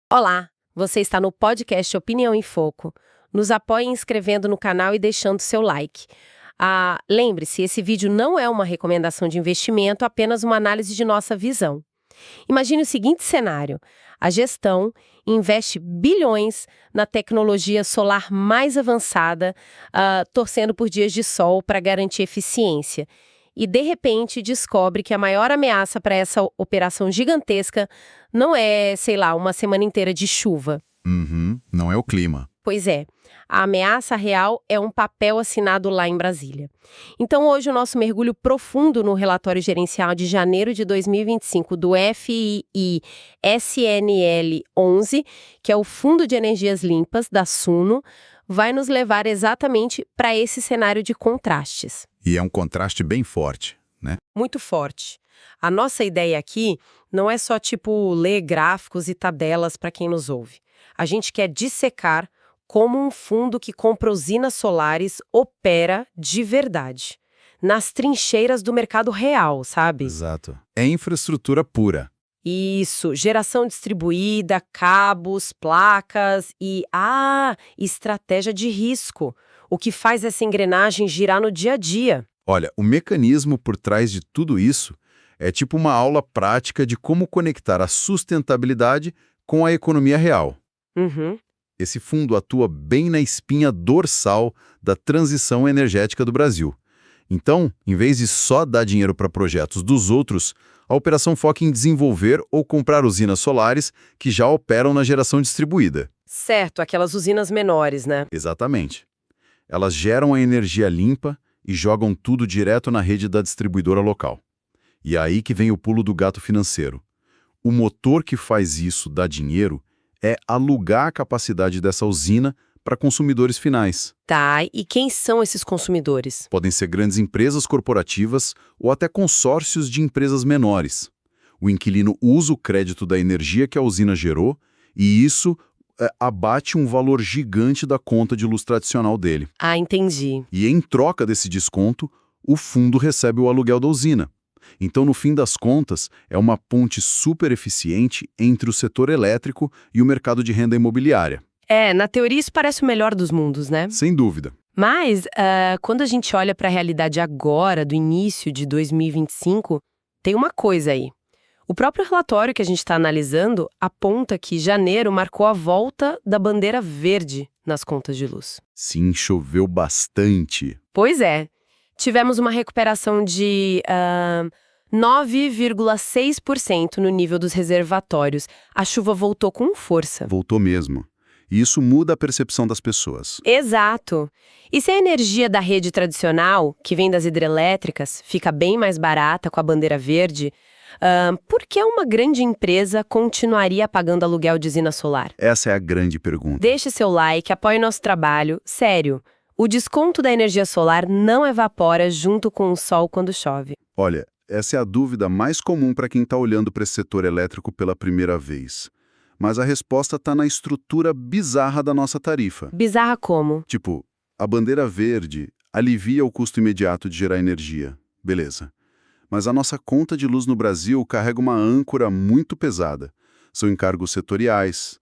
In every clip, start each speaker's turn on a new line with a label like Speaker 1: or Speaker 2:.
Speaker 1: Olá, você está no podcast Opinião em Foco. Nos apoie inscrevendo no canal e deixando seu like. Lembre-se, esse vídeo não é uma recomendação de investimento, apenas uma análise de nossa visão. Imagine o seguinte cenário: a gestão investe bilhões na tecnologia solar mais avançada, torcendo por dias de sol para garantir eficiência. E, de repente, descobre que a maior ameaça para essa operação gigantesca não é, sei lá, uma semana inteira de chuva.
Speaker 2: Não é o clima.
Speaker 1: Pois é, a ameaça real é um papel assinado lá em Brasília. Então, hoje, o nosso mergulho profundo no relatório gerencial de janeiro de 2025 do FII SNL 11, que é o Fundo de Energias Limpas da Suno, vai nos levar exatamente para esse cenário de contrastes.
Speaker 2: E é um contraste bem forte, né?
Speaker 1: Muito forte. A nossa ideia aqui não é só, ler gráficos e tabelas para quem nos ouve. A gente quer dissecar como um fundo que compra usinas solares opera de verdade, nas trincheiras do mercado real, sabe?
Speaker 2: Exato. É infraestrutura pura.
Speaker 1: Isso, geração distribuída, cabos, placas e, estratégia de risco, o que faz essa engrenagem girar no dia a dia.
Speaker 2: Olha, o mecanismo por trás de tudo isso é tipo uma aula prática de como conectar a sustentabilidade com a economia real.
Speaker 1: Uhum.
Speaker 2: Esse fundo atua bem na espinha dorsal da transição energética do Brasil. Então, em vez de só dar dinheiro para projetos dos outros, a operação foca em desenvolver ou comprar usinas solares que já operam na geração distribuída.
Speaker 1: Certo, aquelas usinas menores, né?
Speaker 2: Exatamente. Elas geram a energia limpa e jogam tudo direto na rede da distribuidora local. E é aí que vem o pulo do gato financeiro. O motor que faz isso dar dinheiro é alugar a capacidade dessa usina para consumidores finais.
Speaker 1: Tá, e quem são esses consumidores?
Speaker 2: Podem ser grandes empresas corporativas ou até consórcios de empresas menores. O inquilino usa o crédito da energia que a usina gerou e isso abate um valor gigante da conta de luz tradicional dele.
Speaker 1: Ah, entendi.
Speaker 2: E em troca desse desconto, o fundo recebe o aluguel da usina. Então, no fim das contas, é uma ponte super eficiente entre o setor elétrico e o mercado de renda imobiliária.
Speaker 1: Na teoria isso parece o melhor dos mundos, né?
Speaker 2: Sem dúvida.
Speaker 1: Mas, quando a gente olha para a realidade agora, do início de 2025, tem uma coisa aí. O próprio relatório que a gente está analisando aponta que janeiro marcou a volta da bandeira verde nas contas de luz.
Speaker 2: Sim, choveu bastante.
Speaker 1: Pois é. Tivemos uma recuperação de 9,6% no nível dos reservatórios. A chuva voltou com força.
Speaker 2: Voltou mesmo. E isso muda a percepção das pessoas.
Speaker 1: Exato. E se a energia da rede tradicional, que vem das hidrelétricas, fica bem mais barata com a bandeira verde, por que uma grande empresa continuaria pagando aluguel de usina solar?
Speaker 2: Essa é a grande pergunta.
Speaker 1: Deixe seu like, apoie nosso trabalho. Sério, o desconto da energia solar não evapora junto com o sol quando chove.
Speaker 2: Olha, essa é a dúvida mais comum para quem está olhando para esse setor elétrico pela primeira vez. Mas a resposta está na estrutura bizarra da nossa tarifa.
Speaker 1: Bizarra como?
Speaker 2: Tipo, a bandeira verde alivia o custo imediato de gerar energia. Beleza. Mas a nossa conta de luz no Brasil carrega uma âncora muito pesada. São encargos setoriais,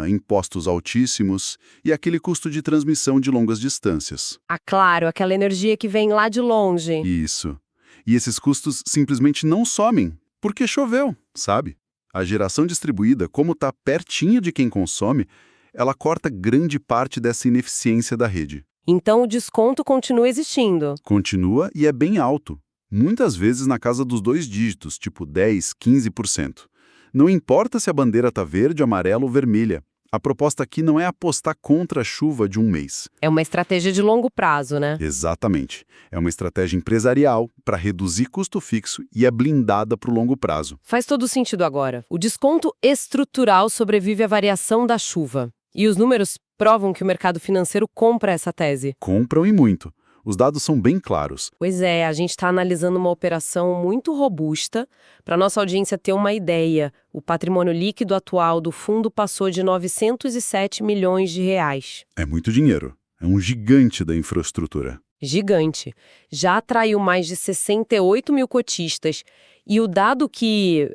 Speaker 2: impostos altíssimos e aquele custo de transmissão de longas distâncias.
Speaker 1: Claro, aquela energia que vem lá de longe.
Speaker 2: Isso. E esses custos simplesmente não somem, porque choveu, sabe? A geração distribuída, como está pertinho de quem consome, ela corta grande parte dessa ineficiência da rede.
Speaker 1: Então o desconto continua existindo.
Speaker 2: Continua e é bem alto. Muitas vezes na casa dos 2 dígitos, tipo 10, 15%. Não importa se a bandeira está verde, amarela ou vermelha. A proposta aqui não é apostar contra a chuva de um mês.
Speaker 1: É uma estratégia de longo prazo, né?
Speaker 2: Exatamente. É uma estratégia empresarial para reduzir custo fixo e é blindada para o longo prazo.
Speaker 1: Faz todo sentido agora. O desconto estrutural sobrevive à variação da chuva. E os números provam que o mercado financeiro compra essa tese.
Speaker 2: Compram e muito. Os dados são bem claros.
Speaker 1: Pois é, a gente está analisando uma operação muito robusta. Para nossa audiência ter uma ideia, o patrimônio líquido atual do fundo passou de 907 milhões de reais.
Speaker 2: É muito dinheiro. É um gigante da infraestrutura.
Speaker 1: Gigante. Já atraiu mais de 68 mil cotistas E o dado que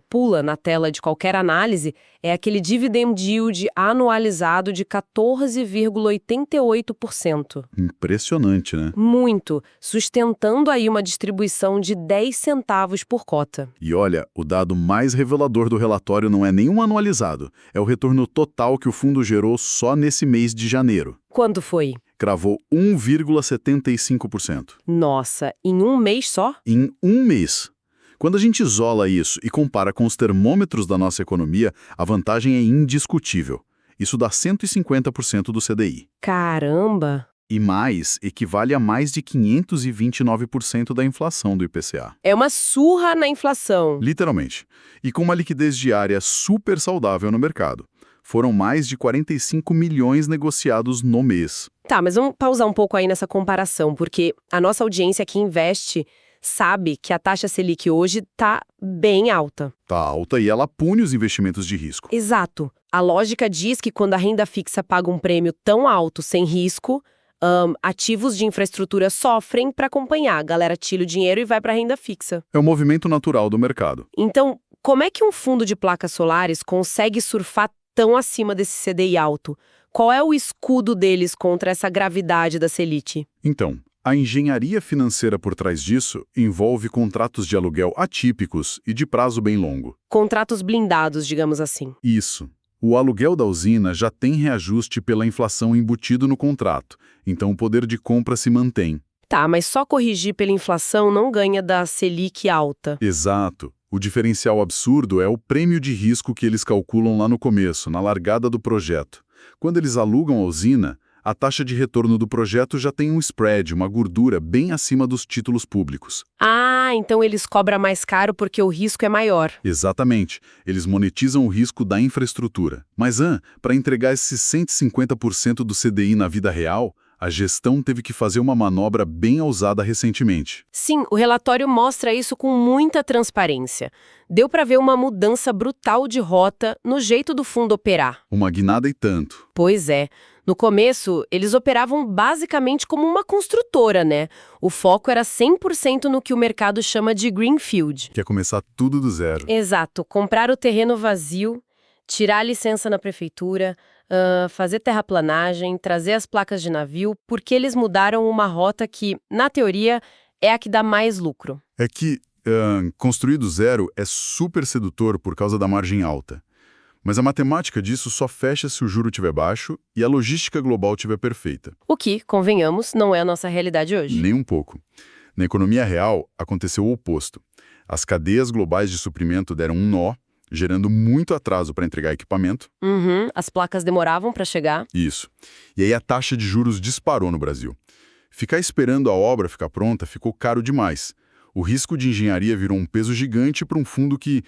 Speaker 1: pula na tela de qualquer análise é aquele dividend yield anualizado de 14,88%.
Speaker 2: Impressionante, né?
Speaker 1: Muito, sustentando aí uma distribuição de 10 centavos por cota.
Speaker 2: E olha, o dado mais revelador do relatório não é nenhum anualizado, é o retorno total que o fundo gerou só nesse mês de janeiro.
Speaker 1: Quando foi?
Speaker 2: Cravou 1,75%.
Speaker 1: Nossa, em um mês só?
Speaker 2: Em um mês. Quando a gente isola isso e compara com os termômetros da nossa economia, a vantagem é indiscutível. Isso dá 150% do CDI.
Speaker 1: Caramba!
Speaker 2: E mais, equivale a mais de 529% da inflação do IPCA.
Speaker 1: É uma surra na inflação.
Speaker 2: Literalmente. E com uma liquidez diária super saudável no mercado. Foram mais de 45 milhões negociados no mês.
Speaker 1: Tá, mas vamos pausar um pouco aí nessa comparação, porque a nossa audiência que investe sabe que a taxa Selic hoje tá bem alta.
Speaker 2: Tá alta e ela pune os investimentos de risco.
Speaker 1: Exato. A lógica diz que quando a renda fixa paga um prêmio tão alto sem risco, ativos de infraestrutura sofrem para acompanhar. A galera tira o dinheiro e vai para a renda fixa.
Speaker 2: É o movimento natural do mercado.
Speaker 1: Então, como é que um fundo de placas solares consegue surfar tão acima desse CDI alto? Qual é o escudo deles contra essa gravidade da Selic?
Speaker 2: Então, a engenharia financeira por trás disso envolve contratos de aluguel atípicos e de prazo bem longo.
Speaker 1: Contratos blindados, digamos assim.
Speaker 2: Isso. O aluguel da usina já tem reajuste pela inflação embutido no contrato, então o poder de compra se mantém.
Speaker 1: Tá, mas só corrigir pela inflação não ganha da Selic alta.
Speaker 2: Exato. O diferencial absurdo é o prêmio de risco que eles calculam lá no começo, na largada do projeto. Quando eles alugam a usina, a taxa de retorno do projeto já tem um spread, uma gordura bem acima dos títulos públicos.
Speaker 1: Ah, então eles cobram mais caro porque o risco é maior.
Speaker 2: Exatamente. Eles monetizam o risco da infraestrutura. Mas, para entregar esses 150% do CDI na vida real, a gestão teve que fazer uma manobra bem ousada recentemente.
Speaker 1: Sim, o relatório mostra isso com muita transparência. Deu para ver uma mudança brutal de rota no jeito do fundo operar.
Speaker 2: Uma guinada e tanto.
Speaker 1: Pois é. No começo, eles operavam basicamente como uma construtora, né? O foco era 100% no que o mercado chama de greenfield.
Speaker 2: Quer começar tudo do zero.
Speaker 1: Exato. Comprar o terreno vazio, tirar a licença na prefeitura, fazer terraplanagem, trazer as placas de navio, porque eles mudaram uma rota que, na teoria, é a que dá mais lucro.
Speaker 2: É que construir do zero é super sedutor por causa da margem alta. Mas a matemática disso só fecha se o juro estiver baixo e a logística global estiver perfeita.
Speaker 1: O que, convenhamos, não é a nossa realidade hoje.
Speaker 2: Nem um pouco. Na economia real, aconteceu o oposto. As cadeias globais de suprimento deram um nó, gerando muito atraso para entregar equipamento.
Speaker 1: As placas demoravam para chegar.
Speaker 2: Isso. E aí a taxa de juros disparou no Brasil. Ficar esperando a obra ficar pronta ficou caro demais. O risco de engenharia virou um peso gigante para um fundo que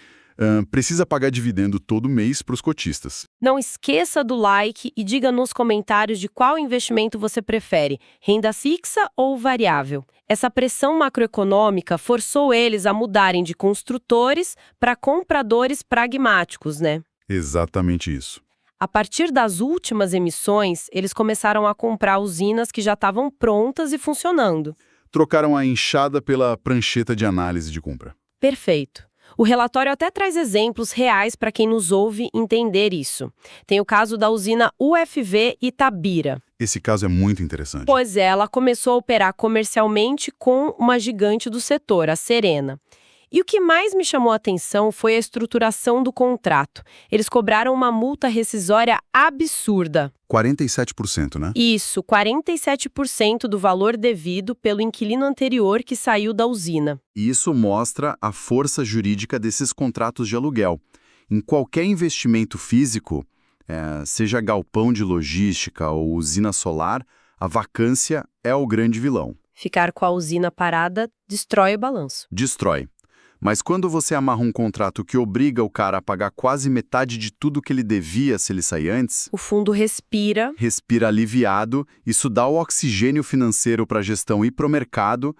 Speaker 2: precisa pagar dividendo todo mês para os cotistas.
Speaker 1: Não esqueça do like e diga nos comentários de qual investimento você prefere, renda fixa ou variável. Essa pressão macroeconômica forçou eles a mudarem de construtores para compradores pragmáticos, né?
Speaker 2: Exatamente isso.
Speaker 1: A partir das últimas emissões, eles começaram a comprar usinas que já estavam prontas e funcionando.
Speaker 2: Trocaram a enxada pela prancheta de análise de compra.
Speaker 1: Perfeito. O relatório até traz exemplos reais para quem nos ouve entender isso. Tem o caso da usina UFV Itabira.
Speaker 2: Esse caso é muito interessante.
Speaker 1: Pois é, ela começou a operar comercialmente com uma gigante do setor, a Serena. E o que mais me chamou a atenção foi a estruturação do contrato. Eles cobraram uma multa rescisória absurda.
Speaker 2: 47%, né?
Speaker 1: Isso, 47% do valor devido pelo inquilino anterior que saiu da usina.
Speaker 2: E isso mostra a força jurídica desses contratos de aluguel. Em qualquer investimento físico, seja galpão de logística ou usina solar, a vacância é o grande vilão.
Speaker 1: Ficar com a usina parada destrói o balanço.
Speaker 2: Destrói. Mas quando você amarra um contrato que obriga o cara a pagar quase metade de tudo que ele devia se ele sair antes,
Speaker 1: o fundo respira
Speaker 2: aliviado, isso dá o oxigênio financeiro para a gestão ir para o mercado,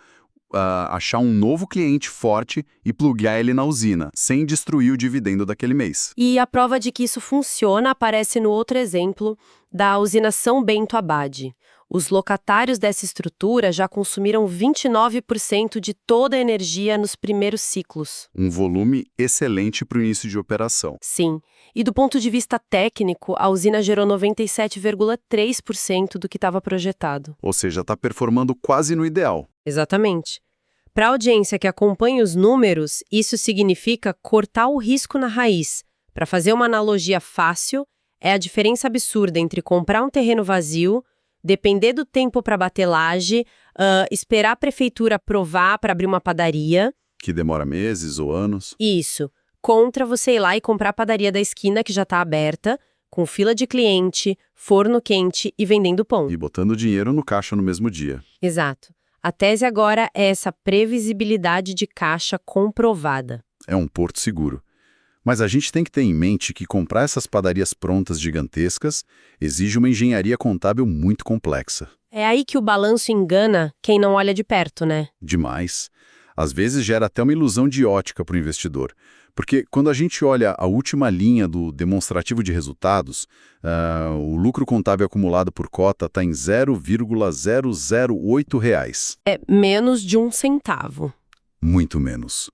Speaker 2: achar um novo cliente forte e plugar ele na usina, sem destruir o dividendo daquele mês.
Speaker 1: E a prova de que isso funciona aparece no outro exemplo da usina São Bento Abade. Os locatários dessa estrutura já consumiram 29% de toda a energia nos primeiros ciclos.
Speaker 2: Um volume excelente para o início de operação.
Speaker 1: Sim, e do ponto de vista técnico, a usina gerou 97,3% do que estava projetado.
Speaker 2: Ou seja, está performando quase no ideal.
Speaker 1: Exatamente. Para a audiência que acompanha os números, isso significa cortar o risco na raiz. Para fazer uma analogia fácil, é a diferença absurda entre comprar um terreno vazio, depender do tempo para bater laje, esperar a prefeitura aprovar para abrir uma padaria.
Speaker 2: Que demora meses ou anos.
Speaker 1: Isso. Contra você ir lá e comprar a padaria da esquina que já está aberta, com fila de cliente, forno quente e vendendo pão.
Speaker 2: E botando dinheiro no caixa no mesmo dia.
Speaker 1: Exato. A tese agora é essa previsibilidade de caixa comprovada.
Speaker 2: É um porto seguro. Mas a gente tem que ter em mente que comprar essas padarias prontas gigantescas exige uma engenharia contábil muito complexa.
Speaker 1: É aí que o balanço engana quem não olha de perto, né?
Speaker 2: Demais. Às vezes gera até uma ilusão de ótica para o investidor. Porque quando a gente olha a última linha do demonstrativo de resultados, o lucro contábil acumulado por cota está em R$0,008.
Speaker 1: É menos de 1 centavo.
Speaker 2: Muito menos.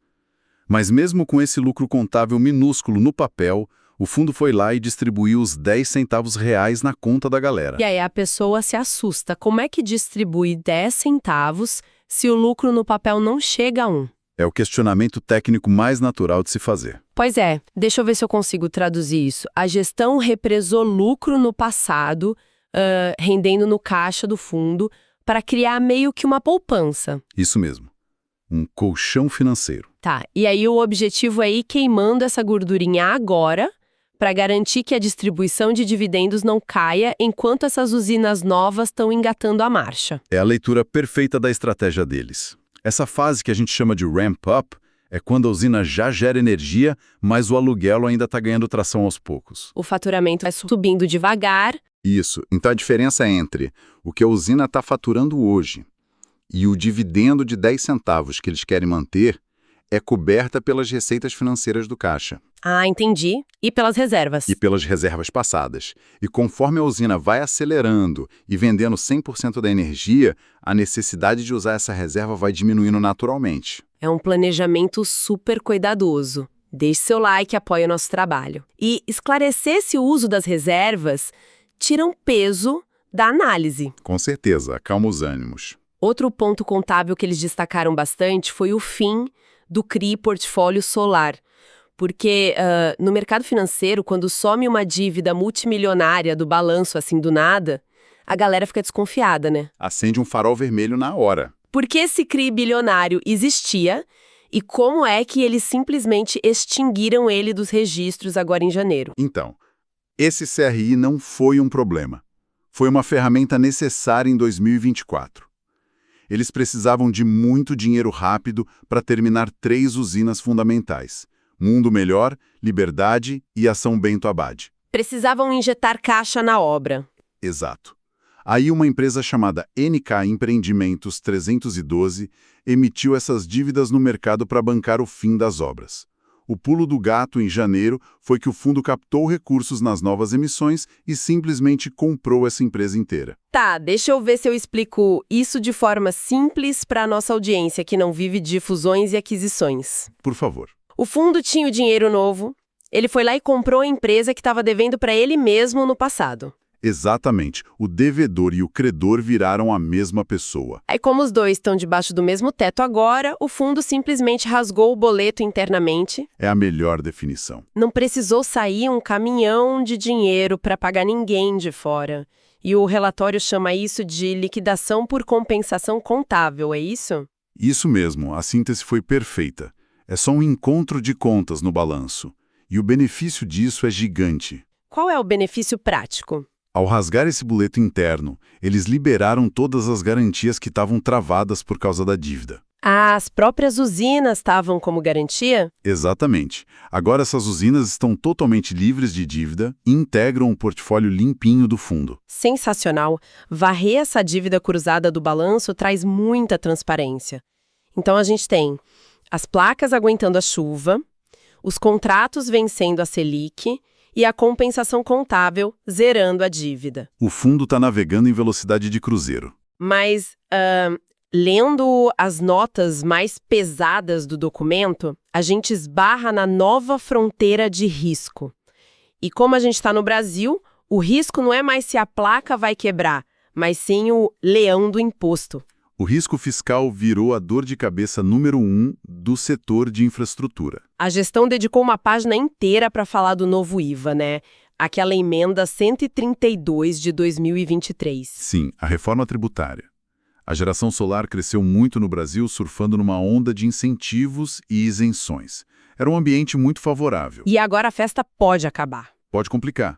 Speaker 2: Mas mesmo com esse lucro contábil minúsculo no papel, o fundo foi lá e distribuiu os 10 centavos reais na conta da galera.
Speaker 1: E aí a pessoa se assusta. Como é que distribui 10 centavos se o lucro no papel não chega a 1?
Speaker 2: É o questionamento técnico mais natural de se fazer.
Speaker 1: Pois é, deixa eu ver se eu consigo traduzir isso. A gestão represou lucro no passado, rendendo no caixa do fundo, para criar meio que uma poupança.
Speaker 2: Isso mesmo. Um colchão financeiro.
Speaker 1: Tá, e aí o objetivo é ir queimando essa gordurinha agora, para garantir que a distribuição de dividendos não caia enquanto essas usinas novas estão engatando a marcha.
Speaker 2: É a leitura perfeita da estratégia deles. Essa fase que a gente chama de ramp-up é quando a usina já gera energia, mas o aluguel ainda está ganhando tração aos poucos.
Speaker 1: O faturamento vai subindo devagar.
Speaker 2: Isso. Então a diferença entre o que a usina está faturando hoje e o dividendo de 10 centavos que eles querem manter é coberta pelas receitas financeiras do caixa.
Speaker 1: Ah, entendi. E pelas reservas.
Speaker 2: E pelas reservas passadas. E conforme a usina vai acelerando e vendendo 100% da energia, a necessidade de usar essa reserva vai diminuindo naturalmente.
Speaker 1: É um planejamento super cuidadoso. Deixe seu like e apoie o nosso trabalho. E esclarecer esse uso das reservas tira um peso da análise.
Speaker 2: Com certeza, acalma os ânimos.
Speaker 1: Outro ponto contábil que eles destacaram bastante foi o fim do CRI Portfólio Solar. Porque no mercado financeiro, quando some uma dívida multimilionária do balanço assim do nada, a galera fica desconfiada, né?
Speaker 2: Acende um farol vermelho na hora.
Speaker 1: Porque esse CRI bilionário existia e como é que eles simplesmente extinguiram ele dos registros agora em janeiro?
Speaker 2: Então, esse CRI não foi um problema. Foi uma ferramenta necessária em 2024. Eles precisavam de muito dinheiro rápido para terminar 3 usinas fundamentais: Mundo Melhor, Liberdade e a São Bento Abade.
Speaker 1: Precisavam injetar caixa na obra.
Speaker 2: Exato. Aí uma empresa chamada NK Empreendimentos 312 emitiu essas dívidas no mercado para bancar o fim das obras. O pulo do gato em janeiro foi que o fundo captou recursos nas novas emissões e simplesmente comprou essa empresa inteira.
Speaker 1: Tá, deixa eu ver se eu explico isso de forma simples para a nossa audiência que não vive de fusões e aquisições.
Speaker 2: Por favor.
Speaker 1: O fundo tinha o dinheiro novo, ele foi lá e comprou a empresa que estava devendo para ele mesmo no passado.
Speaker 2: Exatamente. O devedor e o credor viraram a mesma pessoa.
Speaker 1: Aí, como os dois estão debaixo do mesmo teto agora, o fundo simplesmente rasgou o boleto internamente.
Speaker 2: É a melhor definição.
Speaker 1: Não precisou sair um caminhão de dinheiro para pagar ninguém de fora. E o relatório chama isso de liquidação por compensação contável, é isso?
Speaker 2: Isso mesmo, a síntese foi perfeita. É só um encontro de contas no balanço. E o benefício disso é gigante.
Speaker 1: Qual é o benefício prático?
Speaker 2: Ao rasgar esse boleto interno, eles liberaram todas as garantias que estavam travadas por causa da dívida.
Speaker 1: As próprias usinas estavam como garantia?
Speaker 2: Exatamente. Agora essas usinas estão totalmente livres de dívida e integram um portfólio limpinho do fundo.
Speaker 1: Sensacional. Varrer essa dívida cruzada do balanço traz muita transparência. Então a gente tem as placas aguentando a chuva, os contratos vencendo a Selic e a compensação contábil, zerando a dívida.
Speaker 2: O fundo está navegando em velocidade de cruzeiro.
Speaker 1: Mas, lendo as notas mais pesadas do documento, a gente esbarra na nova fronteira de risco. E como a gente está no Brasil, o risco não é mais se a placa vai quebrar, mas sim o leão do imposto.
Speaker 2: O risco fiscal virou a dor de cabeça número 1 do setor de infraestrutura.
Speaker 1: A gestão dedicou uma página inteira para falar do novo IVA, né? Aquela emenda 132 de 2023.
Speaker 2: Sim, a reforma tributária. A geração solar cresceu muito no Brasil, surfando numa onda de incentivos e isenções. Era um ambiente muito favorável.
Speaker 1: E agora a festa pode acabar.
Speaker 2: Pode complicar.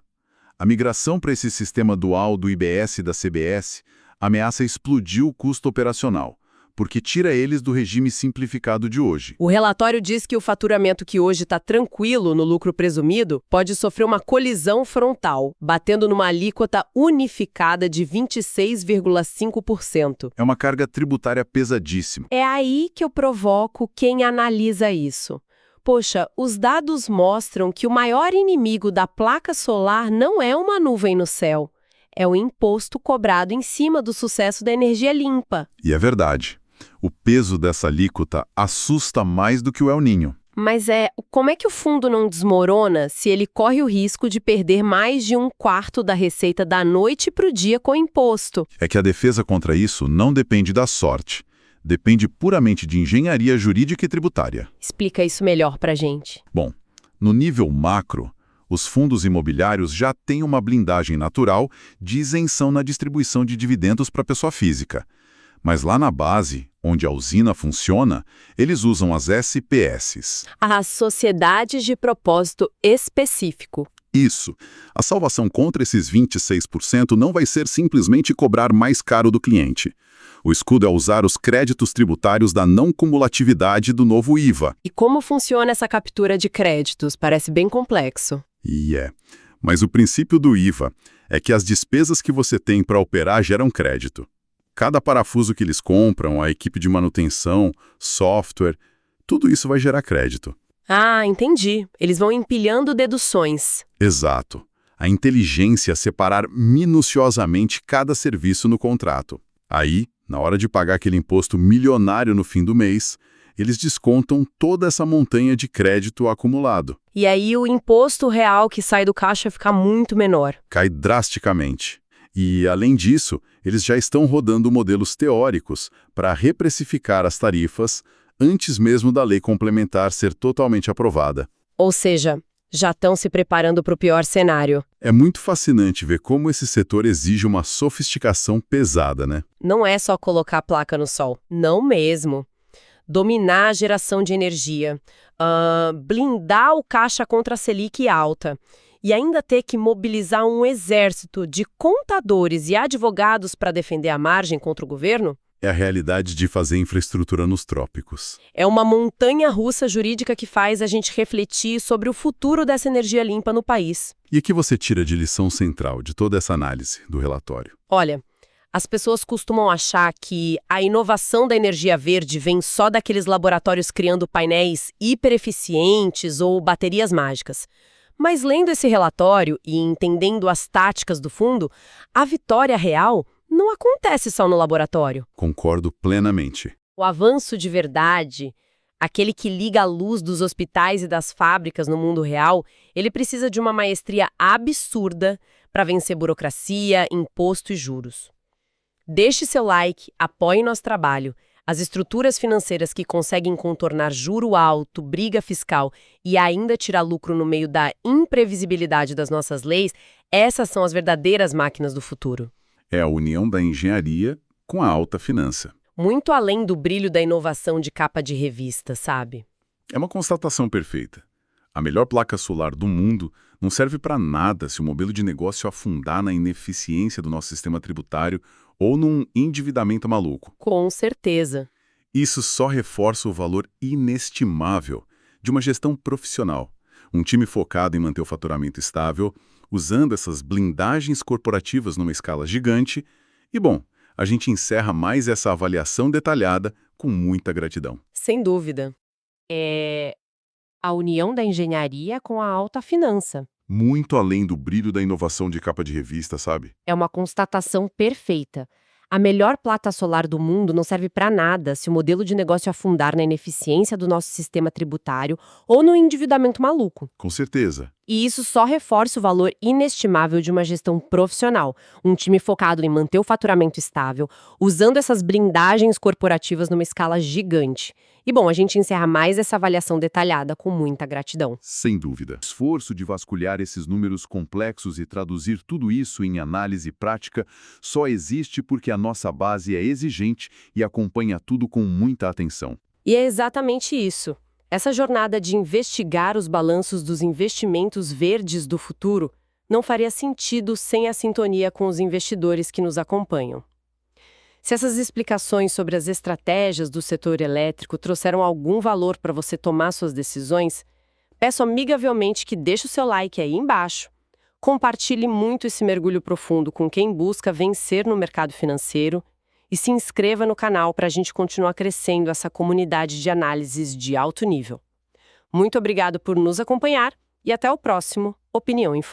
Speaker 2: A migração para esse sistema dual do IBS e da CBS ameaça explodir o custo operacional, porque tira eles do regime simplificado de hoje.
Speaker 1: O relatório diz que o faturamento que hoje está tranquilo no lucro presumido pode sofrer uma colisão frontal, batendo numa alíquota unificada de 26,5%.
Speaker 2: É uma carga tributária pesadíssima.
Speaker 1: É aí que eu provoco quem analisa isso. Poxa, os dados mostram que o maior inimigo da placa solar não é uma nuvem no céu. É o imposto cobrado em cima do sucesso da energia limpa.
Speaker 2: E é verdade. O peso dessa alíquota assusta mais do que o El Niño.
Speaker 1: Mas como é que o fundo não desmorona se ele corre o risco de perder mais de 1/4 da receita da noite para o dia com o imposto?
Speaker 2: É que a defesa contra isso não depende da sorte. Depende puramente de engenharia jurídica e tributária.
Speaker 1: Explica isso melhor pra gente.
Speaker 2: Bom, no nível macro, os fundos imobiliários já têm uma blindagem natural de isenção na distribuição de dividendos para a pessoa física. Mas lá na base, onde a usina funciona, eles usam as SPSs.
Speaker 1: As sociedades de propósito específico.
Speaker 2: Isso. A salvação contra esses 26% não vai ser simplesmente cobrar mais caro do cliente. O escudo é usar os créditos tributários da não cumulatividade do novo IVA.
Speaker 1: E como funciona essa captura de créditos? Parece bem complexo.
Speaker 2: Mas o princípio do IVA é que as despesas que você tem para operar geram crédito. Cada parafuso que eles compram, a equipe de manutenção, software, tudo isso vai gerar crédito.
Speaker 1: Ah, entendi. Eles vão empilhando deduções.
Speaker 2: Exato. A inteligência é separar minuciosamente cada serviço no contrato. Aí, na hora de pagar aquele imposto milionário no fim do mês, eles descontam toda essa montanha de crédito acumulado.
Speaker 1: E aí o imposto real que sai do caixa fica muito menor.
Speaker 2: Cai drasticamente. E, além disso, eles já estão rodando modelos teóricos para reprecificar as tarifas antes mesmo da lei complementar ser totalmente aprovada.
Speaker 1: Ou seja, já estão se preparando para o pior cenário.
Speaker 2: É muito fascinante ver como esse setor exige uma sofisticação pesada, né?
Speaker 1: Não é só colocar a placa no sol. Não mesmo. Dominar a geração de energia, blindar o caixa contra a Selic alta e ainda ter que mobilizar um exército de contadores e advogados para defender a margem contra o governo?
Speaker 2: É a realidade de fazer infraestrutura nos trópicos.
Speaker 1: É uma montanha-russa jurídica que faz a gente refletir sobre o futuro dessa energia limpa no país.
Speaker 2: E o que você tira de lição central de toda essa análise do relatório?
Speaker 1: Olha, as pessoas costumam achar que a inovação da energia verde vem só daqueles laboratórios criando painéis hipereficientes ou baterias mágicas. Mas lendo esse relatório e entendendo as táticas do fundo, a vitória real não acontece só no laboratório.
Speaker 2: Concordo plenamente.
Speaker 1: O avanço de verdade, aquele que liga a luz dos hospitais e das fábricas no mundo real, ele precisa de uma maestria absurda para vencer burocracia, imposto e juros. Deixe seu like, apoie nosso trabalho. As estruturas financeiras que conseguem contornar juro alto, briga fiscal e ainda tirar lucro no meio da imprevisibilidade das nossas leis, essas são as verdadeiras máquinas do futuro.
Speaker 2: É a união da engenharia com a alta finança.
Speaker 1: Muito além do brilho da inovação de capa de revista, sabe?
Speaker 2: É uma constatação perfeita. A melhor placa solar do mundo não serve para nada se o modelo de negócio afundar na ineficiência do nosso sistema tributário ou num endividamento maluco.
Speaker 1: Com certeza.
Speaker 2: Isso só reforça o valor inestimável de uma gestão profissional. Um time focado em manter o faturamento estável, usando essas blindagens corporativas numa escala gigante. E, bom, a gente encerra mais essa avaliação detalhada com muita gratidão.
Speaker 1: Sem dúvida. É a união da engenharia com a alta finança.
Speaker 3: Muito além do brilho da inovação de capa de revista, sabe?
Speaker 1: É uma constatação perfeita. A melhor plata solar do mundo não serve para nada se o modelo de negócio afundar na ineficiência do nosso sistema tributário ou no endividamento maluco.
Speaker 3: Com certeza.
Speaker 1: E isso só reforça o valor inestimável de uma gestão profissional, um time focado em manter o faturamento estável, usando essas blindagens corporativas numa escala gigante. E bom, a gente encerra mais essa avaliação detalhada com muita gratidão.
Speaker 3: Sem dúvida. O esforço de vasculhar esses números complexos e traduzir tudo isso em análise prática só existe porque a nossa base é exigente e acompanha tudo com muita atenção.
Speaker 1: E é exatamente isso. Essa jornada de investigar os balanços dos investimentos verdes do futuro não faria sentido sem a sintonia com os investidores que nos acompanham. Se essas explicações sobre as estratégias do setor elétrico trouxeram algum valor para você tomar suas decisões, peço amigavelmente que deixe o seu like aí embaixo. Compartilhe muito esse mergulho profundo com quem busca vencer no mercado financeiro e se inscreva no canal para a gente continuar crescendo essa comunidade de análises de alto nível. Muito obrigado por nos acompanhar e até o próximo Opinião em Foco.